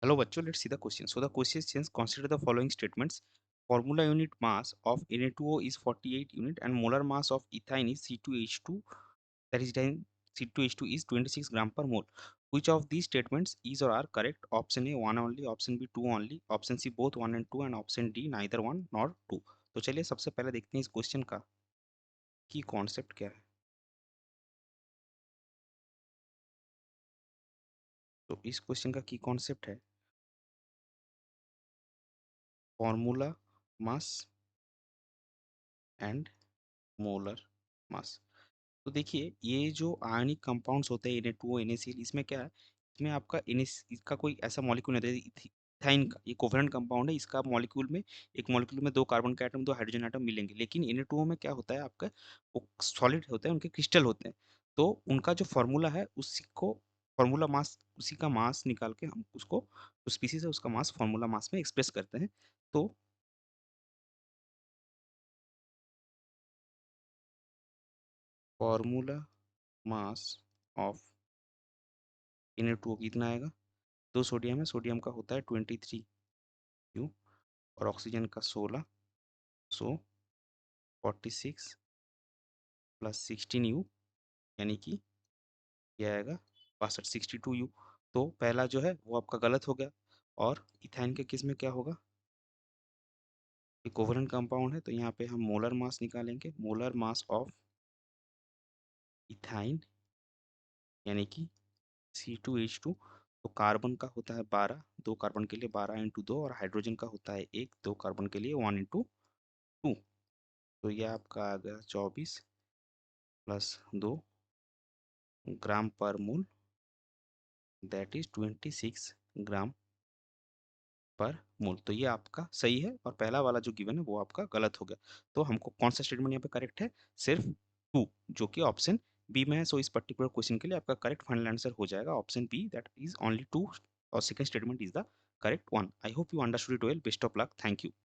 Hello, bachcho. Let's see the question. So the question says consider the following statements. Formula unit mass of Na2O is 48 unit and molar mass of ethine is C2H2, that is then C2H2 is 26 gram per mole. Which of these statements is or are correct? Option A 1 only, option B 2 only, option C both 1 and 2 and option D neither 1 nor 2. तो चलिए सबसे पहले देखते हैं इस question का की concept क्या है. तो इस क्वेश्चन का की कॉन्सेप्ट है formula mass and molar mass. तो देखिए ये जो आयनिक कंपाउंड्स होते हैं Na2O NaCl, इसमें क्या है, इसमें आपका इसका कोई ऐसा मॉलिक्यूल नहीं होता. इथाइन का ये कोवेलेंट कंपाउंड है. इसका मॉलिक्यूल में एक मॉलिक्यूल में दो कार्बन के एटम दो हाइड्रोजन एटम मिलेंगे. लेकिन Na2O में क्या होता है आपका, वो सॉलिड होते हैं, उनके क्रिस्टल होते हैं. तो उनका जो फॉर्मूला है उसी को फॉर्मूला मास, उसी का मास निकाल के हम उसको जो स्पीसीज है उसका मास फॉर्मूला मास में एक्सप्रेस करते हैं. तो फॉर्मूला मास ऑफ Na2O कितना आएगा. दो सोडियम है, सोडियम का होता है 23 U और ऑक्सीजन का 16. सो 46 प्लस 16U यानी कि यह आएगा 62 62U. तो पहला जो है वो आपका गलत हो गया. और इथाइन के केस में क्या होगा, ये कोवेलेंट कंपाउंड है तो यहाँ पे हम मोलर मास निकालेंगे. मोलर मास ऑफ इथाइन यानी कि C2H2. तो कार्बन का होता है 12, दो कार्बन के लिए 12 इंटू 2 और हाइड्रोजन का होता है एक, दो कार्बन के लिए 1 इंटू 2. तो यह आपका आ गया 24 प्लस 2 ग्राम पर मोल, दैट इज 26 ग्राम पर मोल. तो ये आपका सही है और पहला वाला जो गिवन है वो आपका गलत हो गया. तो हमको कौन सा स्टेटमेंट यहाँ पे करेक्ट है, सिर्फ 2 जो कि ऑप्शन बी में है. सो इस पर्टिकुलर क्वेश्चन के लिए आपका करेक्ट फाइनल आंसर हो जाएगा option B, that is only 2 और second statement is the correct one. I hope you understood it well. Best of luck. Thank you.